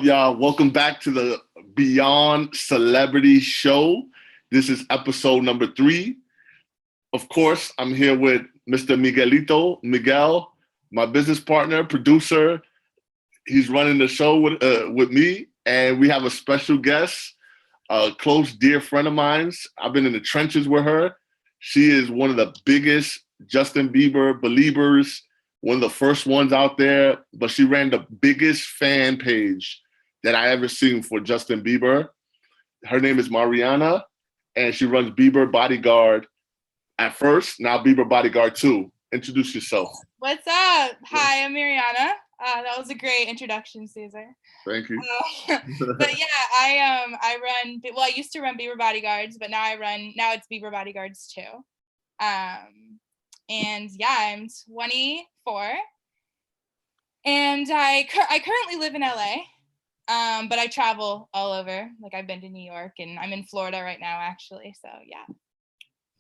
y'all? Welcome back to the Beyond Celebrity Show. This is episode number 3. Of course, I'm here with Mr. Miguel, my business partner, producer. He's running the show with me, and we have a special guest, a close, dear friend of mine. I've been in the trenches with her. She is one of the biggest Justin Bieber believers, one of the first ones out there, but she ran the biggest fan page that I ever seen for Justin Bieber. Her name is Mariana, and she runs Bieber Bodyguard at first, now Bieber Bodyguard 2. Introduce yourself. What's up? Hi, I'm Miriana. That was a great introduction, Caesar. Thank you. But yeah, I run. Well, I used to run Bieber Bodyguards, but now it's Bieber Bodyguards 2. And yeah, I'm 24, and I currently live in LA, but I travel all over. Like I've been to New York, and I'm in Florida right now, actually. So yeah.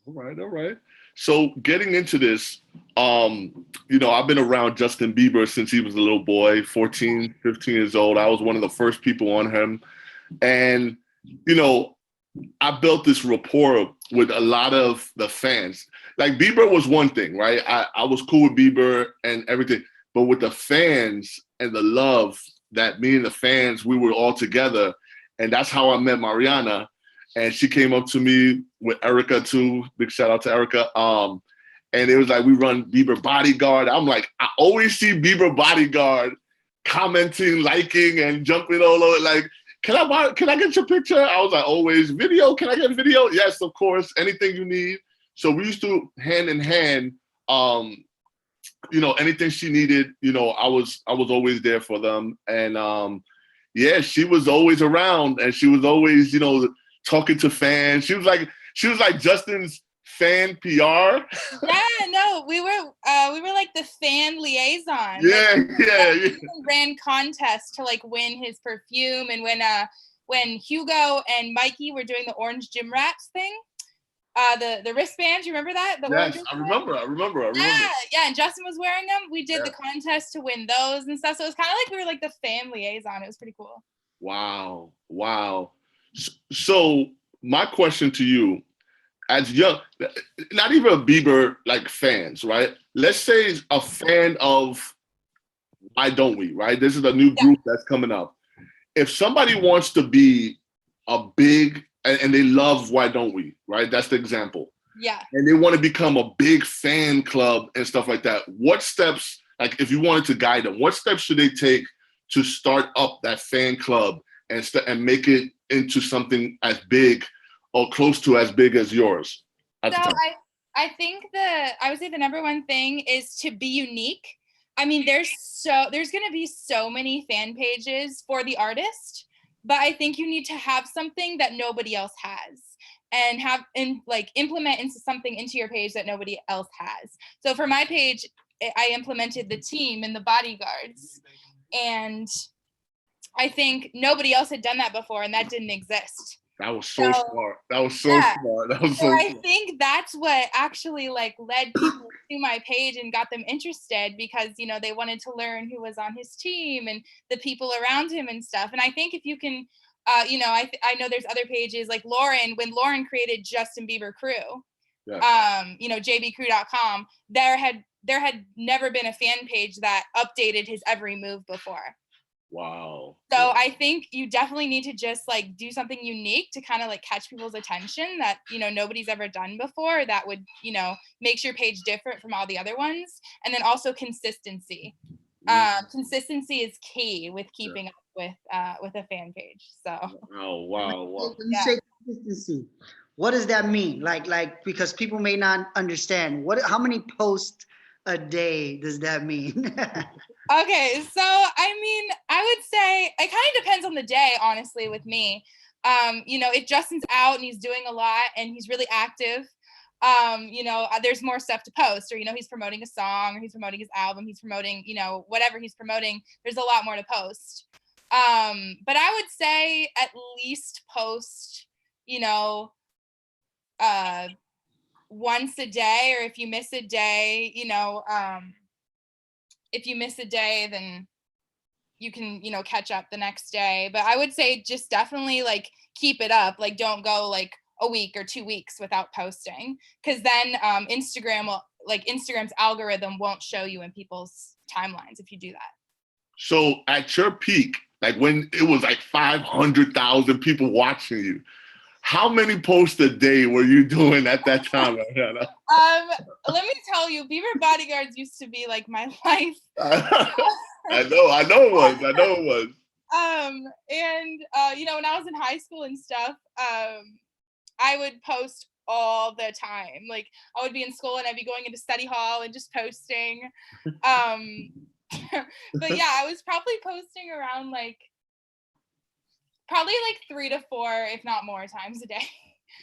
All right. So getting into this, I've been around Justin Bieber since he was a little boy, 14, 15 years old. I was one of the first people on him. And, I built this rapport with a lot of the fans. Like Bieber was one thing, right? I was cool with Bieber and everything. But with the fans and the love that me and the fans, we were all together. And that's how I met Mariana. And she came up to me with Erica too. Big shout out to Erica. And it was like, we run Bieber Bodyguard. I'm like, I always see Bieber Bodyguard commenting, liking, and jumping all over. Like, can I get your picture? I was like, always video. Can I get video? Yes, of course. Anything you need. So we used to hand in hand. Anything she needed. I was always there for them. And she was always around, and she was always, talking to fans. She was like Justin's fan PR. Yeah, no, we were like the fan liaison. Yeah. We ran contests to like win his perfume, and when Hugo and Mikey were doing the orange gym rats thing, the wristbands, you remember that? Yes, I remember. Yeah, and Justin was wearing them. We did the contest to win those and stuff. So it was kind of like we were like the fan liaison. It was pretty cool. Wow. So my question to you, as young, not even a Bieber like fans, right? Let's say a fan of Why Don't We, right? This is a new group that's coming up. If somebody wants to be a big, and they love Why Don't We, right? That's the example. Yeah. And they want to become a big fan club and stuff like that. What steps, like if you wanted to guide them, what steps should they take to start up that fan club and make it into something as big or close to as big as yours? So I think I would say the number one thing is to be unique. I mean, there's going to be so many fan pages for the artist, but I think you need to have something that nobody else has, and implement into your page that nobody else has. So for my page, I implemented the team and the bodyguards, and I think nobody else had done that before, and that didn't exist. That was so smart. I think that's what actually like led people to my page and got them interested, because they wanted to learn who was on his team and the people around him and stuff. And I think if you can, I know there's other pages like Lauren. When Lauren created Justin Bieber Crew, jbcrew.com, there had never been a fan page that updated his every move before. Wow. So I think you definitely need to just like do something unique to kind of like catch people's attention that, nobody's ever done before, that would, makes your page different from all the other ones. And then also consistency. Consistency is key with keeping up with a fan page. So. Oh, wow. When you say consistency, what does that mean? Like, because people may not understand how many posts a day does that mean? Okay, so I mean, I would say it kind of depends on the day, honestly, with me. If Justin's out and he's doing a lot and he's really active, there's more stuff to post, or, he's promoting a song, or he's promoting his album, he's promoting, whatever he's promoting, there's a lot more to post. But I would say at least post, once a day, or if you miss a day, then you can, catch up the next day. But I would say just definitely like keep it up. Like don't go like a week or 2 weeks without posting, because then Instagram's algorithm won't show you in people's timelines if you do that. So at your peak, like when it was like 500,000 people watching you, how many posts a day were you doing at that time, Mariana? Let me tell you, Bieber bodyguards used to be like my life. I know it was. And when I was in high school and stuff, I would post all the time. Like I would be in school and I'd be going into study hall and just posting. But yeah, I was probably posting around probably 3 to 4, if not more times a day.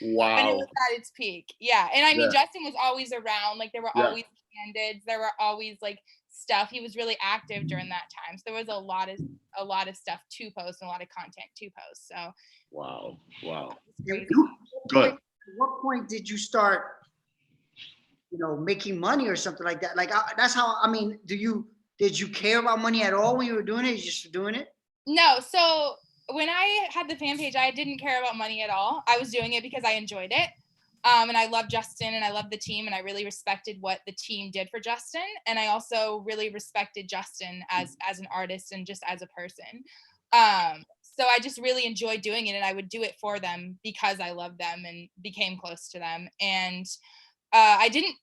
Wow. When it was at its peak. Yeah. And I mean, Justin was always around. Like there were always candids. There were always like stuff. He was really active during that time. So there was a lot of stuff to post and a lot of content to post. So wow. Good. At what point did you start, making money or something like that? Like that's how, I mean, did you care about money at all when you were doing it? You just doing it? No. So when I had the fan page, I didn't care about money at all. I was doing it because I enjoyed it. And I loved Justin and I loved the team, and I really respected what the team did for Justin. And I also really respected Justin as an artist and just as a person. So I just really enjoyed doing it, and I would do it for them because I loved them and became close to them. And I didn't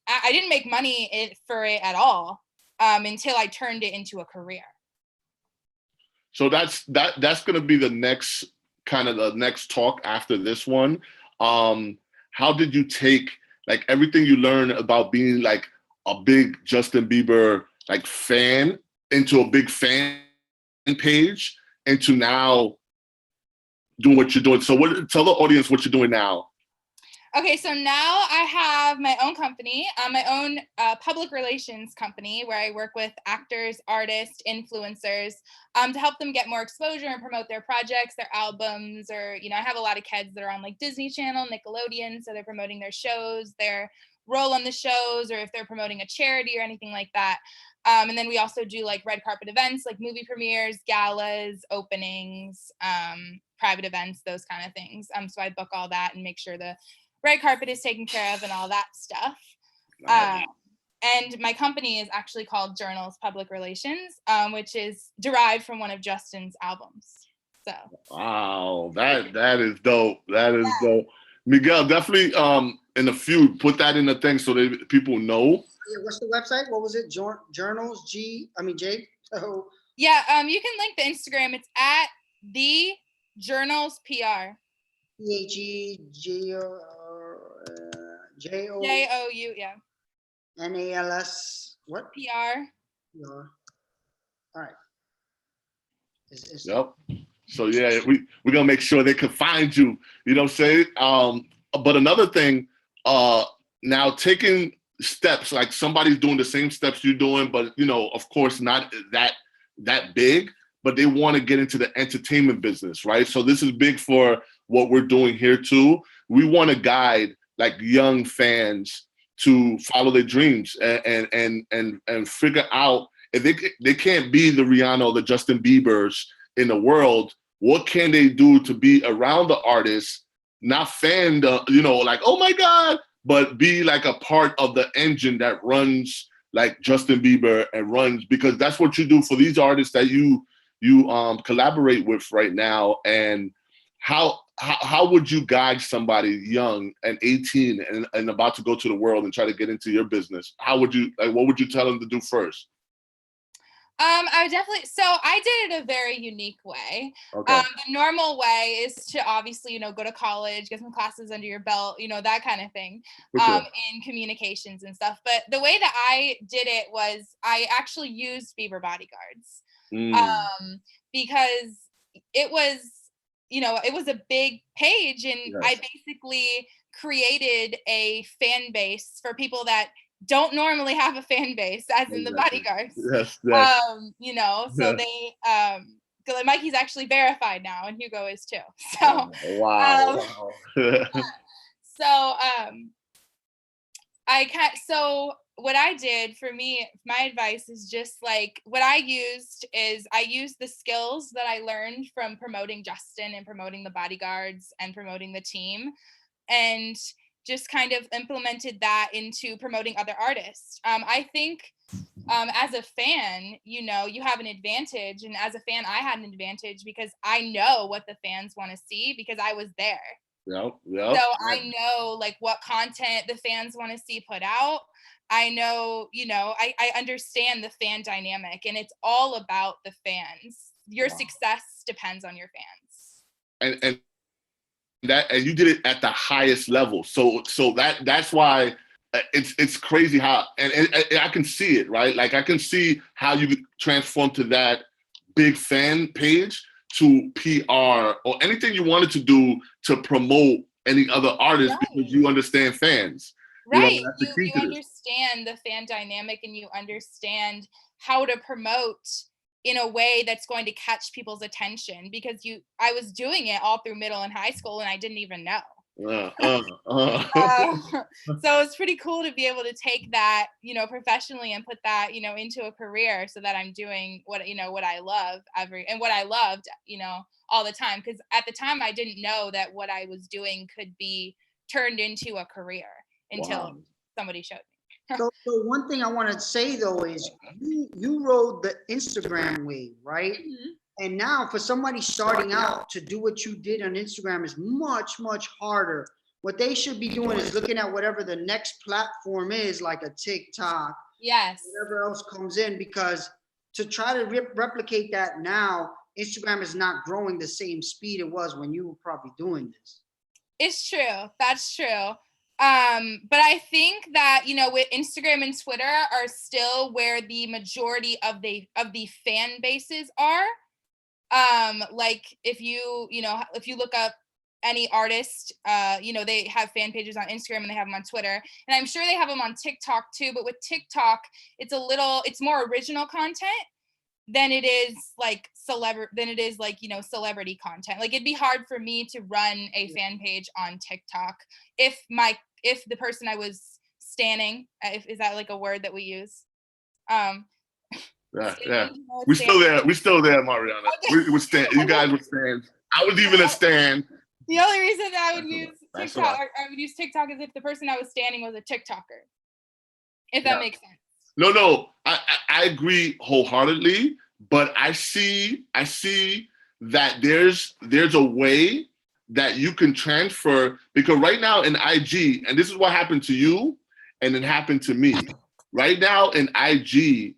make money for it at all until I turned it into a career. So that's going to be the next talk after this one. How did you take like everything you learned about being like a big Justin Bieber like fan into a big fan page into now doing what you're doing? So tell the audience what you're doing now. Okay, so now I have my own company, my own public relations company, where I work with actors, artists, influencers to help them get more exposure and promote their projects, their albums, or, I have a lot of kids that are on like Disney Channel, Nickelodeon, so they're promoting their shows, their role on the shows, or if they're promoting a charity or anything like that. And then we also do like red carpet events, like movie premieres, galas, openings, private events, those kind of things. So I book all that and make sure the red carpet is taken care of and all that stuff. Nice. And my company is actually called Journals Public Relations, which is derived from one of Justin's albums. So wow, that is dope. That is dope. Miguel, definitely in a few, put that in the thing so that people know. Yeah, what's the website? What was it? Journals J. Oh. Yeah, you can link the Instagram. It's at the Journals PR. JOU, yeah. NALS, what? PR. All right. Yep. So yeah, we're gonna make sure they can find you. You know what I'm saying? But another thing, now taking steps, like somebody's doing the same steps you're doing, but of course not that big, but they want to get into the entertainment business, right? So this is big for what we're doing here too. We want to guide like young fans to follow their dreams and figure out if they can't be the Rihanna or the Justin Biebers in the world, what can they do to be around the artist, not fan the, like, oh my God, but be like a part of the engine that runs like Justin Bieber and runs, because that's what you do for these artists that you collaborate with right now. And how would you guide somebody young and 18 and about to go to the world and try to get into your business? What would you tell them to do first? I would definitely, so I did it a very unique way. Okay. The normal way is to obviously, go to college, get some classes under your belt, that kind of thing, Sure. in communications and stuff. But the way that I did it was I actually used Bieber bodyguards, because it was, it was a big page, and Yes. I basically created a fan base for people that don't normally have a fan base, as in the bodyguards. Yes. So they Mikey's actually verified now, and Hugo is too. So wow. so what I did for me, my advice is just like what I used is I used the skills that I learned from promoting Justin and promoting the bodyguards and promoting the team, and just kind of implemented that into promoting other artists. I think as a fan, you know, you have an advantage. And as a fan, I had an advantage because I know what the fans want to see because I was there. Yep. So I know like what content the fans want to see put out. I know, you know, I understand the fan dynamic, and it's all about the fans. Your success depends on your fans. And you did it at the highest level. So that's why it's crazy how and I can see it, right? Like I can see how you could transform to that big fan page to PR or anything you wanted to do to promote any other artist because you understand fans. Right. You know, that's the key You to this. understand the fan dynamic, and you understand how to promote in a way that's going to catch people's attention, because I was doing it all through middle and high school and I didn't even know. So it's pretty cool to be able to take that, you know, professionally and put that, you know, into a career so that I'm doing what, you know, what I love what I loved, you know, all the time. Because at the time I didn't know that what I was doing could be turned into a career until somebody showed me. So one thing I want to say though is you rode the Instagram wave, right? Mm-hmm. And now for somebody starting out to do what you did on Instagram is much, much harder. What they should be doing is looking at whatever the next platform is, like a TikTok, whatever else comes in, because to try to replicate that now, Instagram is not growing the same speed it was when you were probably doing this. It's true. That's true. But I think that, you know, with Instagram and Twitter are still where the majority of the fan bases are. Like if you look up any artist, you know, they have fan pages on Instagram and they have them on Twitter, and I'm sure they have them on TikTok too. But with TikTok, it's more original content than it is like you know, celebrity content. Like it'd be hard for me to run a fan page on TikTok if the person I was standing, is that like a word that we use? Yeah. We still there, Mariana. Okay. We stand. You guys would stand. I was even a stand. The only reason that I would use TikTok, I would use TikTok, is if the person I was standing was a TikToker. If that makes sense. No, I agree wholeheartedly, but I see that there's a way that you can transfer, because right now in IG, and this is what happened to you, and it happened to me. Right now in IG,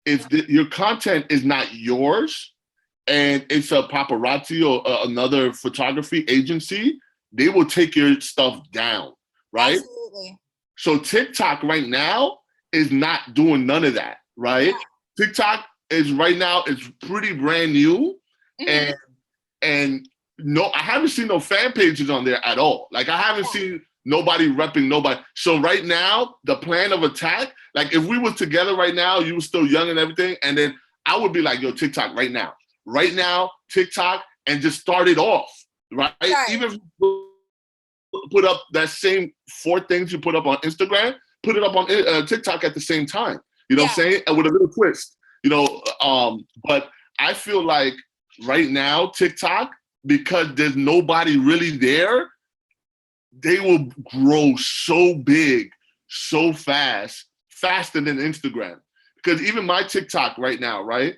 if your content is not yours and it's a paparazzi or another photography agency, they will take your stuff down, right? Absolutely. So TikTok right now is not doing none of that, right? Yeah. TikTok is right now, it's pretty brand new. Mm-hmm. And no, I haven't seen no fan pages on there at all. Like I haven't seen nobody repping nobody. So right now, the plan of attack, like if we were together right now, you were still young and everything, and then I would be like, yo, TikTok right now, TikTok, and just start it off, right? Even if you put up that same 4 things you put up on Instagram, put it up on TikTok at the same time. You know what I'm saying? And with a little twist, you know. But I feel like right now, TikTok, because there's nobody really there, they will grow so big, so fast, faster than Instagram. Because even my TikTok right now, right?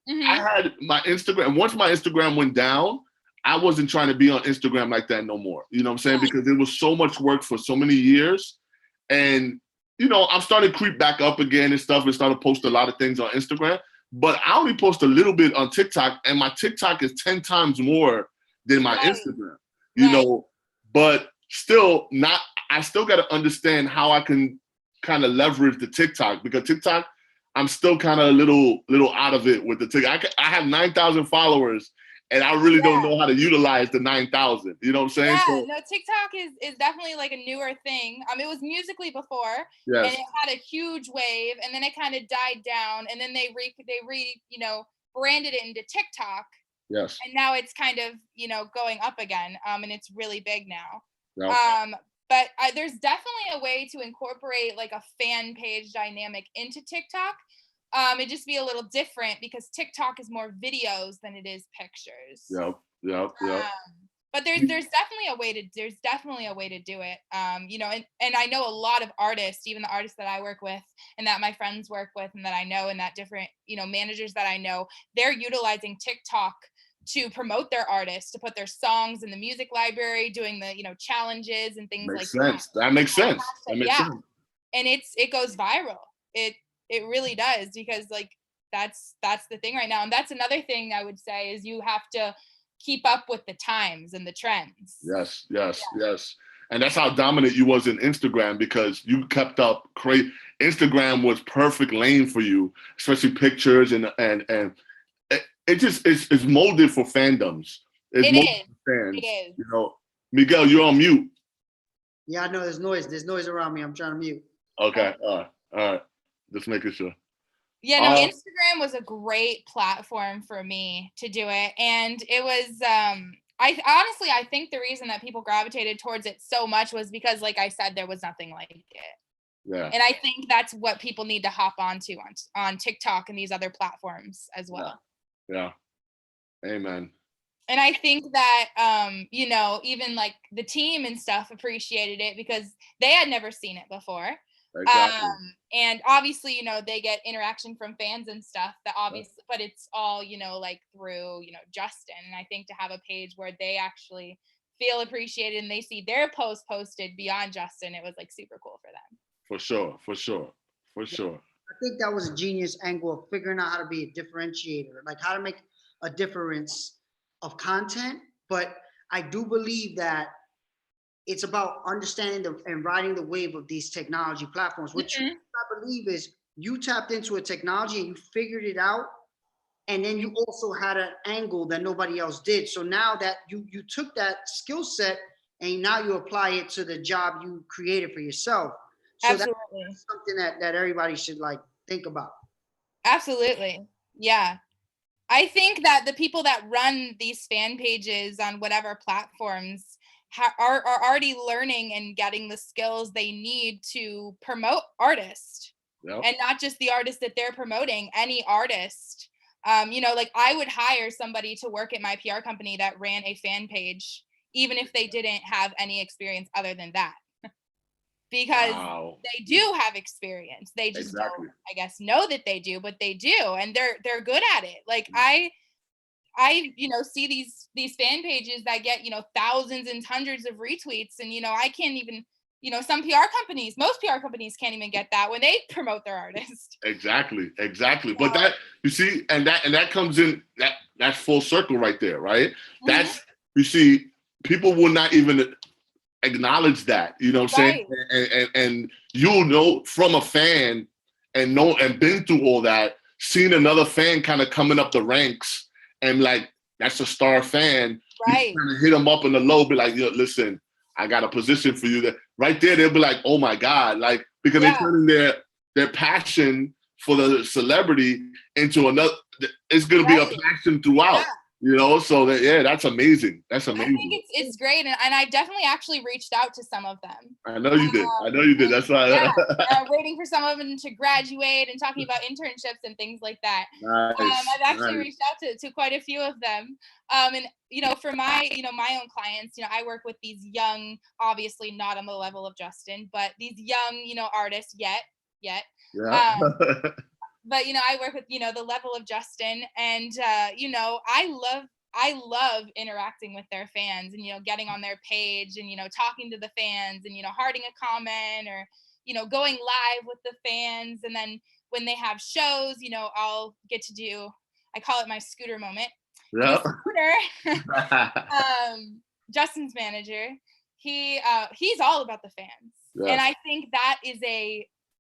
Mm-hmm. I had my Instagram. Once my Instagram went down, I wasn't trying to be on Instagram like that no more. You know what I'm saying? Because there was so much work for so many years. And, you know, I'm starting to creep back up again and stuff and start to post a lot of things on Instagram. But I only post a little bit on TikTok, and my TikTok is 10 times more than my Instagram. You know, but still not, I still got to understand how I can kind of leverage the TikTok, because TikTok, I'm still kind of a little out of it with the TikTok. I have 9,000 followers, and I really don't know how to utilize the 9,000. You know what I'm saying? Yeah, no, TikTok is definitely like a newer thing. It was Musical.ly before, and it had a huge wave, and then it kind of died down, and then they branded it into TikTok. Yes. And now it's kind of, you know, going up again, and it's really big now. Yep. but there's definitely a way to incorporate like a fan page dynamic into TikTok. It'd just be a little different because TikTok is more videos than it is pictures. Yep. But there's definitely a way to do it. You know, and I know a lot of artists, even the artists that I work with and that my friends work with and that I know and that different, you know, managers that I know, they're utilizing TikTok to promote their artists, to put their songs in the music library, doing the, you know, challenges and things Makes like sense. That makes sense. That makes sense. And it goes viral. It really does, because like that's the thing right now. And that's another thing I would say is you have to keep up with the times and the trends. Yes. And that's how dominant you was in Instagram, because you kept up crazy. Instagram was perfect lane for you, especially pictures and it just it's molded for fandoms. It's molded for fans. It is. You know, Miguel, you're on mute. Yeah, I know there's noise. There's noise around me. I'm trying to mute. Okay. All right. Just making sure. Yeah, no, Instagram was a great platform for me to do it. And it was, I think the reason that people gravitated towards it so much was because, like I said, there was nothing like it. Yeah. And I think that's what people need to hop onto on TikTok and these other platforms as well. Yeah. Amen. And I think that, you know, even like the team and stuff appreciated it because they had never seen it before. Exactly. And obviously, you know, they get interaction from fans and stuff that obviously, but it's all, you know, like through, you know, Justin. And I think to have a page where they actually feel appreciated and they see their post posted beyond Justin, it was like super cool for them. For sure. I think that was a genius angle of figuring out how to be a differentiator, like how to make a difference of content. But I do believe that it's about understanding and riding the wave of these technology platforms, which I believe is you tapped into a technology and you figured it out. And then you also had an angle that nobody else did. So now that you took that skill set and now you apply it to the job you created for yourself. So that's something that everybody should like think about. Absolutely. Yeah. I think that the people that run these fan pages on whatever platforms are already learning and getting the skills they need to promote artists. Yep. And not just the artist that they're promoting, any artist. You know, like I would hire somebody to work at my PR company that ran a fan page, even if they didn't have any experience other than that. Because they do have experience. They just don't, I guess, know that they do, but they do, and they're good at it. Like I you know, see these fan pages that get, you know, thousands and hundreds of retweets, and you know, I can't even, you know, most PR companies can't even get that when they promote their artist. Exactly. But that, you see, and that comes in, that's full circle right there, right? That's, you see, people will not even acknowledge that, you know what I'm saying? And you'll know from a fan and been through all that, seeing another fan kind of coming up the ranks and like, that's a star fan. Right. You kind of hit them up in the low, be like, yo, listen, I got a position for you. That right there, they'll be like, oh my God, like, because they're turning their passion for the celebrity into another, it's going to be a passion throughout. You know, so that's amazing. That's amazing. I think it's great, and I definitely actually reached out to some of them. I know you did. That's why. Waiting for some of them to graduate and talking about internships and things like that. Nice. I've actually reached out to quite a few of them. And you know, for my own clients, you know, I work with these young, obviously not on the level of Justin, but these young, you know, artists yet. Yeah. But, you know, I work with, you know, the level of Justin, and, you know, I love interacting with their fans and, you know, getting on their page and, you know, talking to the fans and, you know, hearting a comment or, you know, going live with the fans. And then when they have shows, you know, I'll get to do, I call it my scooter moment. Yeah. Scooter, Justin's manager, he's all about the fans. And I think that is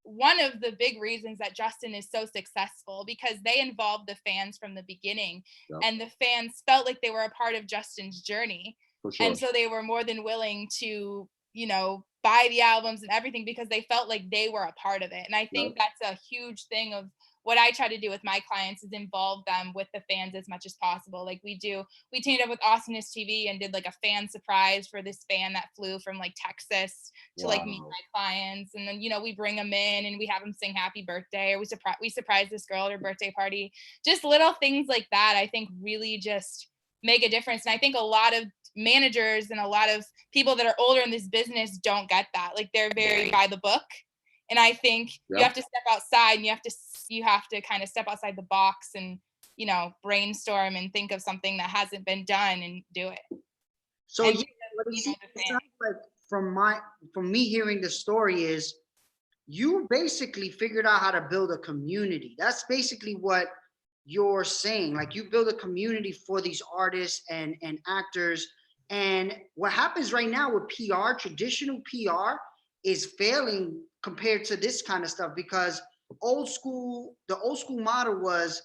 one of the big reasons that Justin is so successful, because they involved the fans from the beginning, and the fans felt like they were a part of Justin's journey. And so they were more than willing to, you know, buy the albums and everything because they felt like they were a part of it. And I think that's a huge thing of what I try to do with my clients is involve them with the fans as much as possible. Like we teamed up with Awesomeness TV and did like a fan surprise for this fan that flew from like Texas to like meet my clients. And then, you know, we bring them in and we have them sing happy birthday, or we surprise this girl at her birthday party. Just little things like that, I think really just make a difference. And I think a lot of managers and a lot of people that are older in this business don't get that. Like they're very by the book. And I think you have to step outside, and you have to kind of step outside the box and, you know, brainstorm and think of something that hasn't been done and do it. So yeah, what it sounds like from me hearing the story is you basically figured out how to build a community. That's basically what you're saying. Like you build a community for these artists and actors. And what happens right now with PR, traditional PR, is failing compared to this kind of stuff, because the old school model was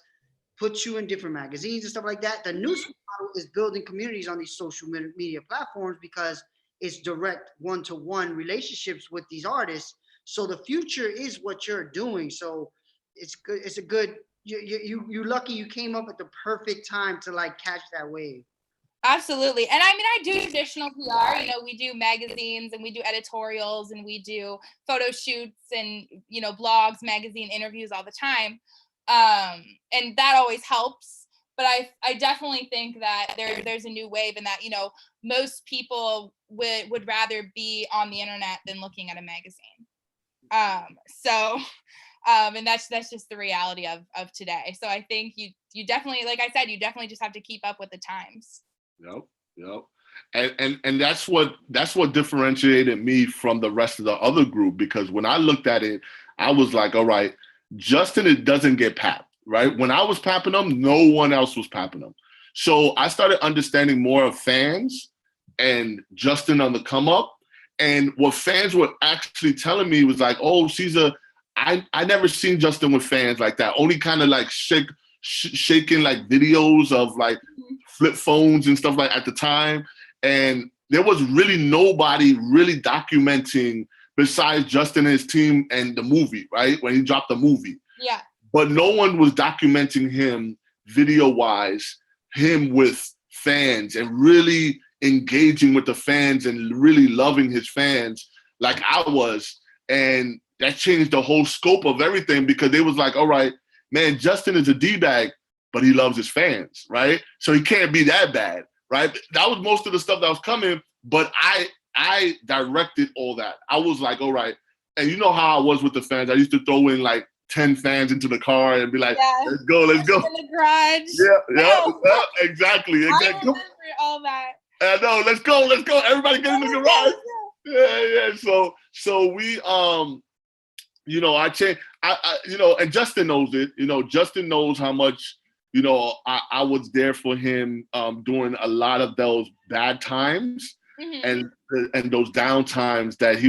put you in different magazines and stuff like that. The new school model is building communities on these social media platforms, because it's direct one-to-one relationships with these artists. So the future is what you're doing. So it's good. It's a good, you lucky you came up at the perfect time to like catch that wave. Absolutely. And I mean, I do traditional PR, you know, we do magazines and we do editorials and we do photo shoots and, you know, blogs, magazine interviews all the time. And that always helps. But I definitely think that there's a new wave, and that, you know, most people would rather be on the internet than looking at a magazine. And that's just the reality of today. So I think you definitely, like I said, you definitely just have to keep up with the times. Yep. And that's what differentiated me from the rest of the other group, because when I looked at it, I was like, all right, Justin, it doesn't get papped, right? When I was papping them, no one else was papping them. So I started understanding more of fans and Justin on the come up. And what fans were actually telling me was like, oh, I never seen Justin with fans like that. Only kind of like shaking like videos of like flip phones and stuff like at the time. And there was really nobody really documenting besides Justin and his team and the movie, right? When he dropped the movie. Yeah. But no one was documenting him video-wise, him with fans and really engaging with the fans and really loving his fans like I was. And that changed the whole scope of everything, because they was like, all right, man, Justin is a D-bag, but he loves his fans, right? So he can't be that bad, right? That was most of the stuff that was coming, but I directed all that. I was like, all right. And you know how I was with the fans. I used to throw in like 10 fans into the car and be like, let's go. In the garage. Yeah, exactly. I remember all that. I know, let's go. Everybody get in the garage. Yeah. So we, you know, I you know, and Justin knows it. You know, Justin knows how much, you know, I was there for him during a lot of those bad times and those down times that he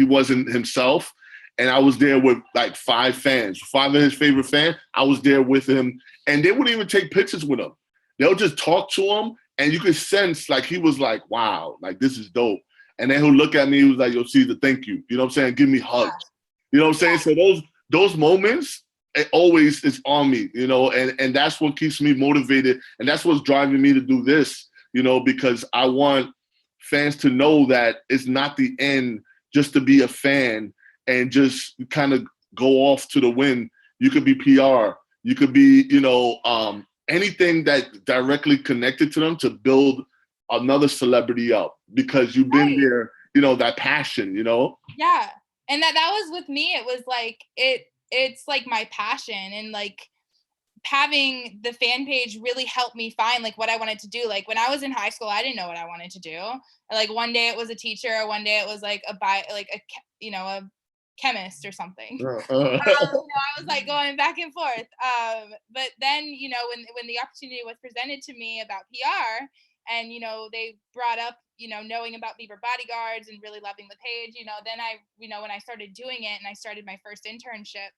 wasn't himself. And I was there with like 5 fans, 5 of his favorite fans. I was there with him, and they wouldn't even take pictures with him. They'll just talk to him, and you could sense like he was like, wow, like this is dope. And then he'll look at me, he was like, yo, Caesar, thank you. You know what I'm saying? Give me hugs. You know what I'm saying? So those moments, it always is on me, you know, and that's what keeps me motivated. And that's what's driving me to do this, you know, because I want fans to know that it's not the end just to be a fan and just kind of go off to the wind. You could be PR. You could be, you know, anything that directly connected to them to build another celebrity up, because you've been there, you know, that passion, you know? Yeah. And that was with me. It was like, it's like my passion, and like having the fan page really helped me find like what I wanted to do. Like when I was in high school, I didn't know what I wanted to do. Like one day it was a teacher, one day it was like a chemist or something. You know, I was like going back and forth. But then, you know, when the opportunity was presented to me about PR, and, you know, they brought up, you know, knowing about Bieber bodyguards and really loving the page, you know, then when I started doing it and I started my first internship,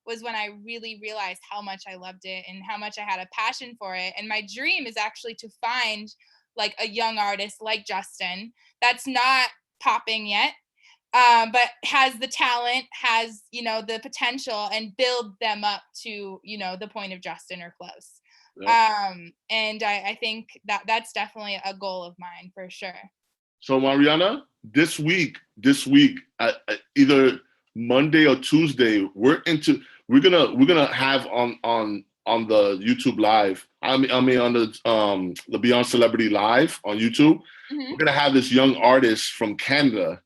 was when I really realized how much I loved it and how much I had a passion for it. And my dream is actually to find like a young artist like Justin that's not popping yet, but has the talent, has, you know, the potential, and build them up to, you know, the point of Justin or close. Yep. And I think that that's definitely a goal of mine for sure. So Mariana, this week, either Monday or Tuesday, we're gonna have on the YouTube live. I mean on the Beyond Celebrity live on YouTube. Mhm. We're gonna have this young artist from Canada.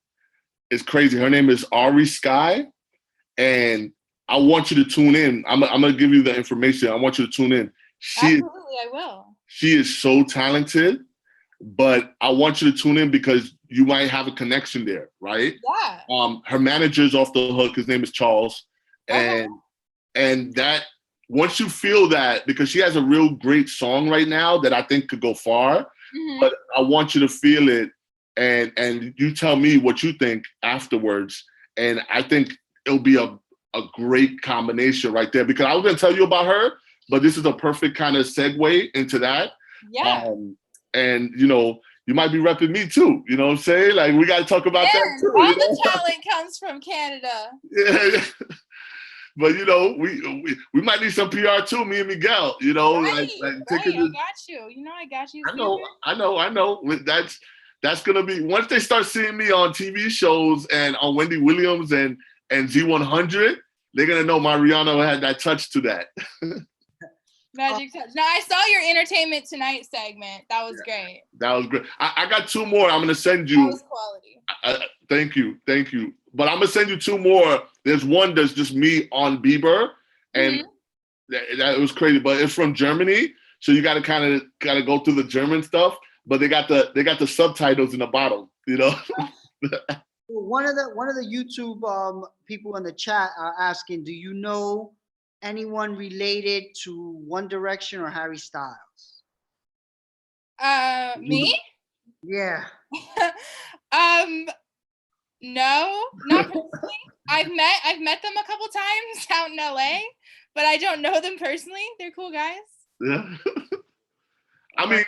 It's crazy. Her name is Ari Sky, and I want you to tune in. I'm gonna give you the information. I want you to tune in. Absolutely, I will. She is so talented, but I want you to tune in because you might have a connection there, right? Yeah. Her manager's off the hook. His name is Charles, Okay. and that once you feel that, because she has a real great song right now that I think could go far, Mhm. but I want you to feel it, and you tell me what you think afterwards, and I think it'll be a great combination right there. Because I was gonna tell you about her, but this is a perfect kind of segue into that. Yeah. And you know, you might be repping me too. You know what I'm saying? Like we got to talk about that And too. all You the know? talent comes from Canada. Yeah. But you know, we might need some PR too. Me and Miguel. You know, Right, like right. taking I this. got you. You know, I got you. I know. That's gonna be once they start seeing me on TV shows and on Wendy Williams and Z100, they're gonna know Mariana had that touch to that. Magic touch. Now I saw your Entertainment Tonight segment. That was great. That was great. I got two more. I'm gonna send That you. was quality. Thank you. But I'm gonna send you two more. There's one that's just me on Bieber, and that was crazy. But it's from Germany, so you got to kind of go through the German stuff. But they got the subtitles in the bottom. You know. One of the YouTube people in the chat are asking, do you know anyone related to One Direction or Harry Styles? Me? Yeah. No, not personally. I've met them a couple times out in LA, but I don't know them personally. They're cool guys. Yeah. I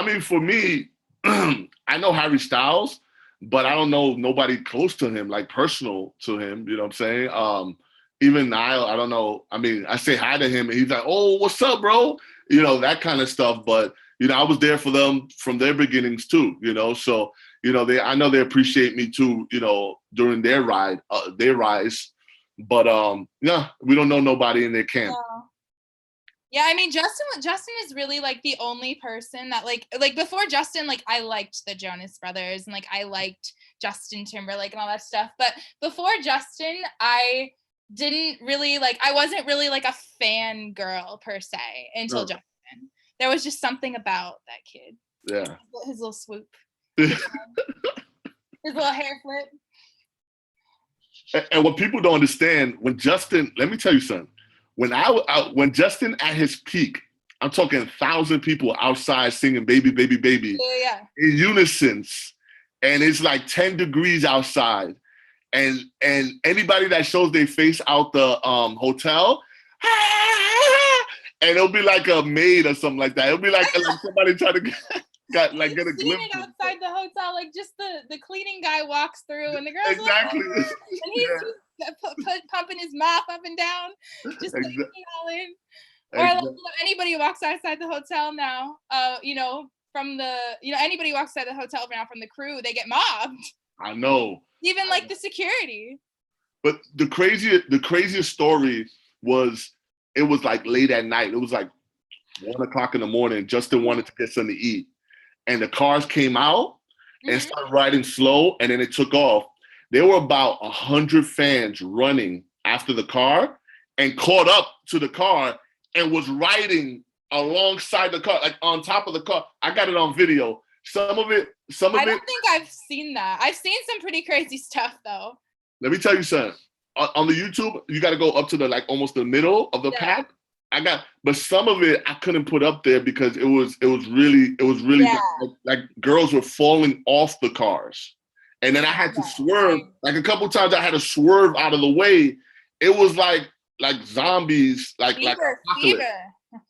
mean, for me, I know Harry Styles, but I don't know nobody close to him, like personal to him. You know what I'm saying? Even Niall, I don't know. I mean, I say hi to him, and he's like, "Oh, what's up, bro?" You know, that kind of stuff. But you know, I was there for them from their beginnings too. You know, so you know, I know they appreciate me too. You know, during their rise. But yeah, we don't know nobody in their camp. No. Yeah, I mean Justin is really like the only person that like before Justin, like I liked the Jonas Brothers and like I liked Justin Timberlake and all that stuff. But before Justin, I wasn't really like a fan girl per se until No. Justin. There was just something about that kid. Yeah. His little swoop. His little hair flip. And what people don't understand, when Justin, let me tell you something. When Justin at his peak, I'm talking 1,000 people outside singing "Baby, Baby, Baby" Yeah. in unison, and it's like 10 degrees outside, and anybody that shows their face out the hotel, and it'll be like a maid or something like that. It'll be like somebody trying to get a glimpse. It outside the hotel, like just the cleaning guy walks through, and the girl's Exactly. like, and he's pumping his mop up and down, just taking it all in. Or like, anybody who walks outside the hotel now, anybody who walks outside the hotel now from the crew, they get mobbed. I know. Even like the security. But the craziest story was, it was like late at night. It was like 1:00 in the morning. Justin wanted to get something to eat, and the cars came out and started riding slow, and then it took off. There were about 100 fans running after the car and caught up to the car and was riding alongside the car, like on top of the car. I got it on video. Some of it. I don't think I've seen that. I've seen some pretty crazy stuff though. Let me tell you something. On the YouTube, you got to go up to the like almost the middle of the pack. But some of it I couldn't put up there because it was really like girls were falling off the cars. And then I had to swerve. Like a couple times I had to swerve out of the way. It was like zombies, like Bieber.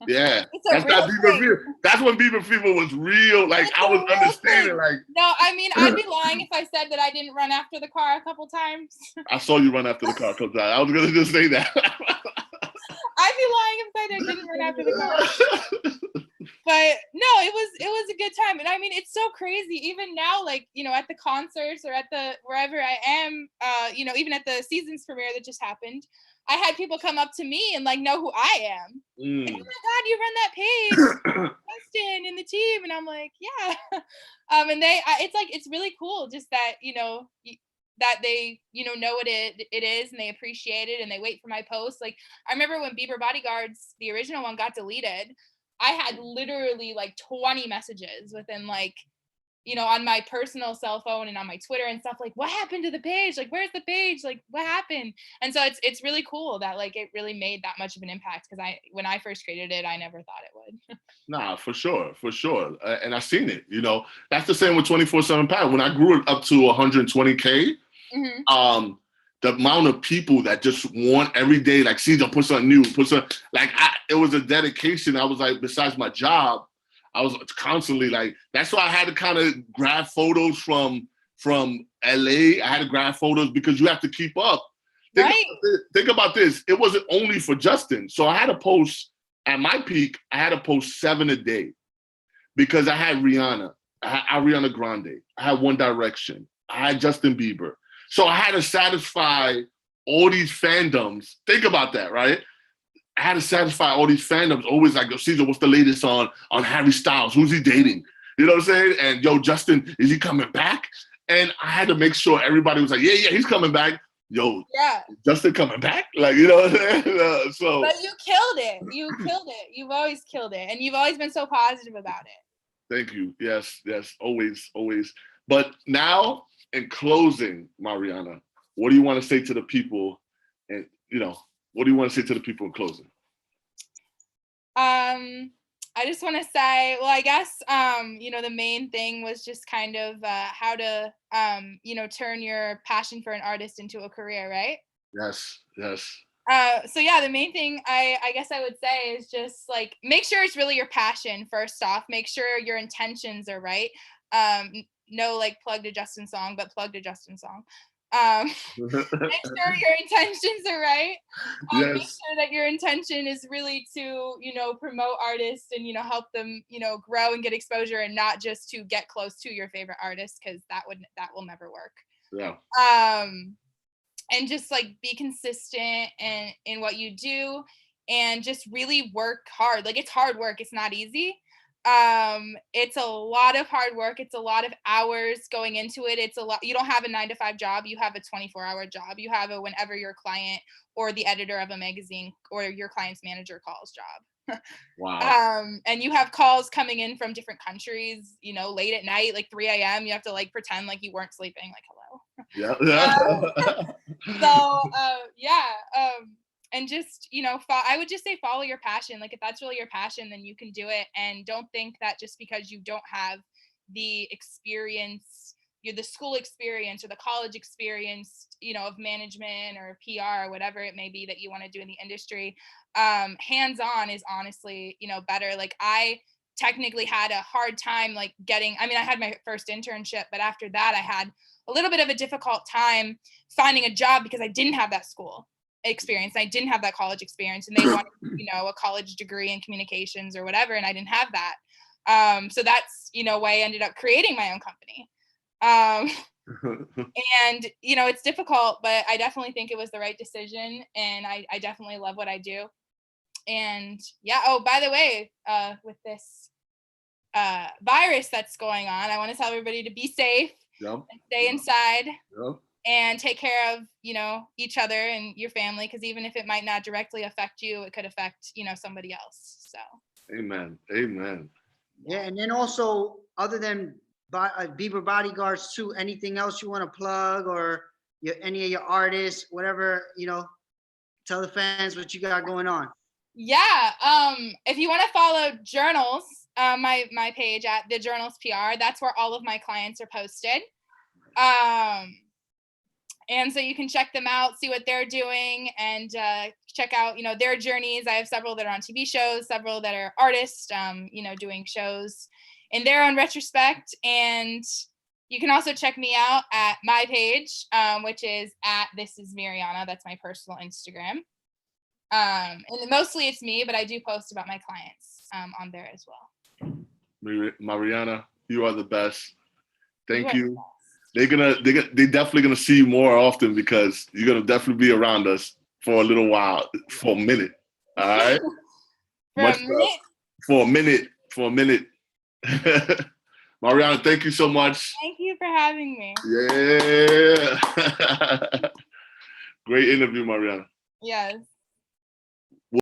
Yeah, It's a that's real that Bieber thing. fever. That's when Bieber fever was real. Like It's I a was real understanding. thing. Like No, I mean, I'd be lying if I said that I didn't run after the car a couple times. I saw you run after the car comes out. I was gonna just say that. I'd be lying if I said I didn't run after the car. But no, it was a good time. And I mean, it's so crazy. Even now, like, you know, at the concerts or at the wherever I am, you know, even at the season's premiere that just happened, I had people come up to me and like know who I am. Like, oh my God, you run that page, Justin and the team. And I'm like, yeah. And it's like, it's really cool just that, you know, that they, you know what it is, and they appreciate it, and they wait for my posts. Like, I remember when Bieber Bodyguards, the original one, got deleted, I had literally like 20 messages within like, you know, on my personal cell phone and on my Twitter and stuff, like, what happened to the page? Like, where's the page? Like, what happened? And so it's really cool that like it really made that much of an impact, because when I first created it, I never thought it would. Nah, for sure. And I seen it. You know, that's the same with 24/7 Power. When I grew it up to 120K, the amount of people that just want every day, like, see, they'll put something new, it was a dedication. I was like, besides my job, I was constantly like, that's why I had to kind of grab photos from LA. I had to grab photos because you have to keep up. Think about this. It wasn't only for Justin. So I had to post, at my peak, I had to post 7 a day because I had Rihanna, I had Ariana Grande, I had One Direction, I had Justin Bieber. So I had to satisfy all these fandoms. Think about that, right? I had to satisfy all these fandoms. Always like, yo, Caesar, what's the latest on Harry Styles? Who's he dating? You know what I'm saying? And yo, Justin, is he coming back? And I had to make sure everybody was like, yeah, he's coming back. Yo, yeah, Justin coming back? Like, you know what I'm saying? So. But you killed it. You killed it. You've always killed it. And you've always been so positive about it. Thank you. Yes, always. But now, in closing, Mariana, what do you want to say to the people? And, you know, what do you want to say to the people in closing? I just want to say, well, I guess, you know, the main thing was just kind of how to, you know, turn your passion for an artist into a career, right? Yes. So yeah, the main thing I guess I would say is just like, make sure it's really your passion first off. Make sure your intentions are right. No, like, plug to Justin's song, but plug to Justin's song. Make sure your intentions are right. Yes. Make sure that your intention is really to, you know, promote artists and, you know, help them, you know, grow and get exposure, and not just to get close to your favorite artist, because that will never work. Yeah. And just like be consistent in what you do, and just really work hard. Like, it's hard work. It's not easy. It's a lot of hard work. It's a lot of hours going into it. It's a lot. You don't have a 9-to-5 job. You have a 24-hour job. You have a whenever your client or the editor of a magazine or your client's manager calls job. Wow. And you have calls coming in from different countries, you know, late at night, like 3 a.m. You have to like pretend like you weren't sleeping, like, hello. Yeah. And just, you know, I would just say follow your passion. Like, if that's really your passion, then you can do it. And don't think that just because you don't have the experience, the school experience or the college experience, you know, of management or PR or whatever it may be that you want to do in the industry, hands-on is honestly, you know, better. Like, I technically had a hard time like I had my first internship, but after that I had a little bit of a difficult time finding a job because I didn't have that school experience. I didn't have that college experience, and they wanted, you know, a college degree in communications or whatever, and I didn't have that. So that's, you know, why I ended up creating my own company. And, you know, it's difficult, but I definitely think it was the right decision, and I definitely love what I do. And yeah, oh, by the way, with this virus that's going on, I want to tell everybody to be safe, and stay inside, and take care of, you know, each other and your family, because even if it might not directly affect you, it could affect, you know, somebody else. So amen. Yeah. And then also, other than Bieber Bodyguards too, anything else you want to plug, or any of your artists, whatever, you know, tell the fans what you got going on. Yeah. If you want to follow Journals, my page at The Journals PR, that's where all of my clients are posted. And so you can check them out, see what they're doing, and check out, their journeys. I have several that are on TV shows, several that are artists, doing shows in their own retrospect. And you can also check me out at my page, which is at This Is Miriana. That's my personal Instagram. And mostly it's me, but I do post about my clients on there as well. Mariana, you are the best. Thank you. They're definitely gonna see you more often because you're gonna definitely be around us for a little while, for a minute. All right. For a minute. Mariana, thank you so much. Thank you for having me. Yeah. Great interview, Mariana. Yes.